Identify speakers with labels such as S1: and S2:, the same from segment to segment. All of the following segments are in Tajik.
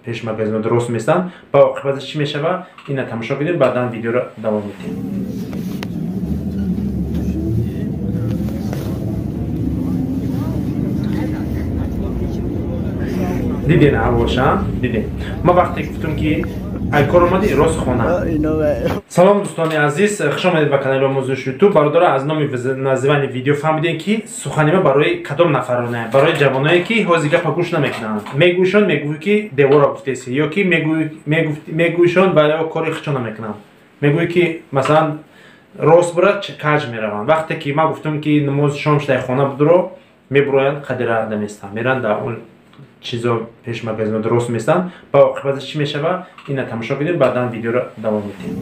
S1: пешмагазин дуруст местанд ба оқибаташ чӣ мешава ина тамошо кунед баъдан видеоро давом медиҳем. диден авошам диден ма вақте гуфтам ки ай кор омади рост хона. салом дӯстони азиз, хуш омадед ба канали омӯзиш ютуб. бародаро аз номи називани видео фаҳмидем ки суханима барои кадом нафароне, барои ҷавоное ки ҳозир гапа гӯш намекунанд. мегӯшон мегӯӣ ки деворро гуфтеси ё ки мегӯшон ва ё кори хичо намекунанд. мегӯӣ ки масалан рост бура каҷ мераванд. вақте ки ма гуфтам ки намози шом шудаи хона будро мебуроянд қадира даместан меранд дар он чизо пешмагазин дуруст местанд ба оқибаташ чӣ мешава ина тамошо кунед баъдан видеоро давом медиҳем.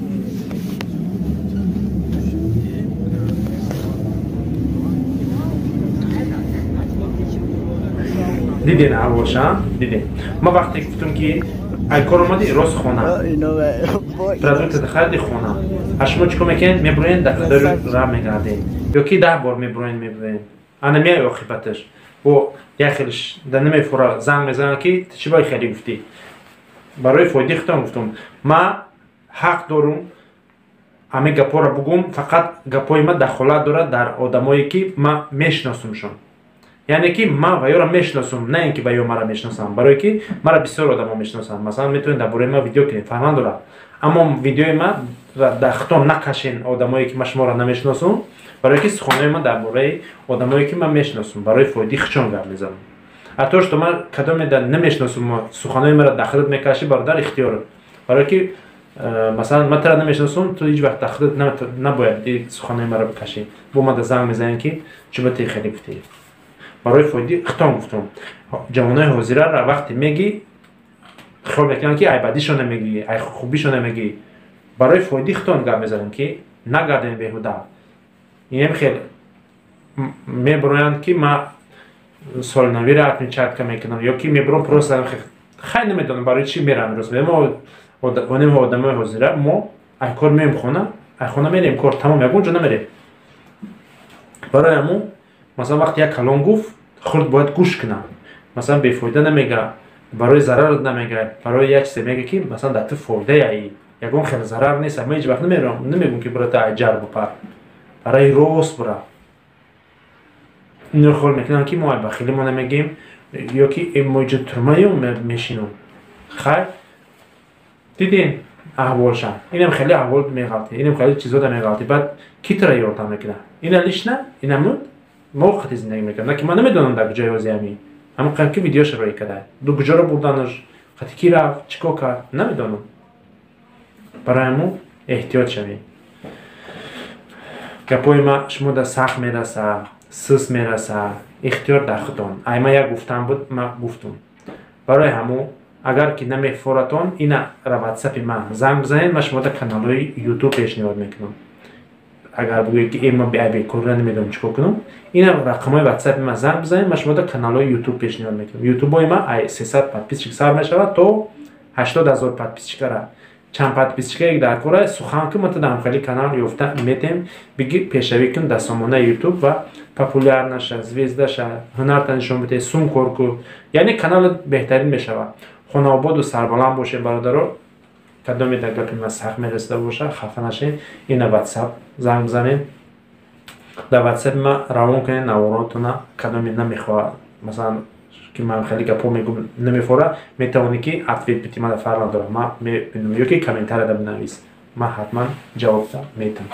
S1: диден авошам диден ма вақте гуфтам ки ай кор омади рост хона продукти хариди хона а шумо чӣ кор мекунед мебуроед дар қадори ра мегардед ё ки 10 бор мебуроед ана меай оқибаташ бо яхелш да намефура занг мезанад ки чӣ баи хеле гуфтӣ барои фоидаи худам гуфтам. ма ҳақ дорум ҳамаи гапҳоро бугум, фақат гапҳои ма дахолат дорад дар одамое ки ма мешиносумшон. яъне ки ма ва ёро мешиносум, не ин ки ва ё мара мешиносам, барое ки мара бисёр одамо мешиносанд. масалан метавонед дар бораи ма видео кунед, фаҳман дорад. аммо видеои ма дар хитоб накашен одамое ки ма шуморо намешиносум, барое ки суханои ма дар бораи одамое ки ман мешиносум, барои фоидаи хичон гап мезанам. ҳатто шумо кадоме дар намешиносум, дахонои маро дар худот мекашӣ, бародар ихтиёр. барое ки масалан ма тара намешиносум, ту ҳеҷ вақт дар худот набояд суханои маро бикашӣ. бо ма дар занг мезанем ки чӣ ба ти хеле гуфтӣ. барои фоидаи хитон гуфтам. ҷавонои ҳозираро вақте мегӣ хиёл мекунанд ки ай бадишо намегӣ, ай хубишо намегӣ. барои фоидаи хитон гап мезанем ки нагардем беҳуда. инем хел мебуроянд ки ма солнавиро отмечатка мекунам ё ки мебурам просто хай намедонам барои чӣ мерам рӯз. онем одамои ҳозира мо ай кор меем хона, ай хона мерем кор тамом ягон ҷо намерем. барои ҳамун масалан вақте як калон гуфт хурд бояд гӯш кунам. масалан бефоида намега, барои зарар намега, барои як чизе мега ки масалан дар ту фоидаи ягон хел зарар нест. ма ҳеҷ вақт намегум ки бурата ай ҷар бупар. барои рост бура инро хол мекунам ки мо ай бахилӣ мо намегем ё ки мо ҷо турмаё мешинам. хай диден аҳволшам инам хеле аҳвол меғалтӣ, инам хеле чизода меғалтӣ. баъд ки тара ёрдам мекунам. ина лишна инамуд мо вақти зиндагӣ мекунам, на ки ман намедонам дар куҷои ҳозиами. ама ки видеош рой кардад ду куҷоро бурданаш қати ки рафт чӣ кор кард намедонам. барои ҳамун эҳтиёт шавем. гапҳои ма шумода сахт мераса, сус мераса, ихтиёр дар худтон. ай ма як гуфтам буд, ма гуфтум. барои ҳамун агар ки намефоратон ина ра ватсапи ман занг бизанед, ма шумода каналҳои ютуб пешниҳод мекунам. агар бигӯед ки ма бекора намедонам чӣ кор кунам, ина рақамҳои ватсапи ман занг бизанед, ма шумода каналҳои ютуб пешниҳод мекунам. ютубҳои ма ай 300 подписчик сар мешавад то 80 000 подписчикара. чанд подписчикаи дар кора сухан ки мата дар хали канал ёфта метем биги пешавӣ кун дар сомонаи ютуб ва популяр наша, звезда ша, ҳунарта нишон бите, сум кор кун. яъне канал беҳтарин мешавад. хонаободу сарбаланд бошед бародаро. кадоме дар гапи ма сахт мерасида боша, хафа нашед, ина ватсап занг бизанед. дар ватсапи ма равон кунед наворотона, кадоме намехоҳад масалан ки ман хеле гапҳо мегӯм намефора, метавонӣ ки ответ битӣ, ман фарқ надорад. ма мебинам ё ки комментария да бинавис, ман ҳатман ҷавоб медам.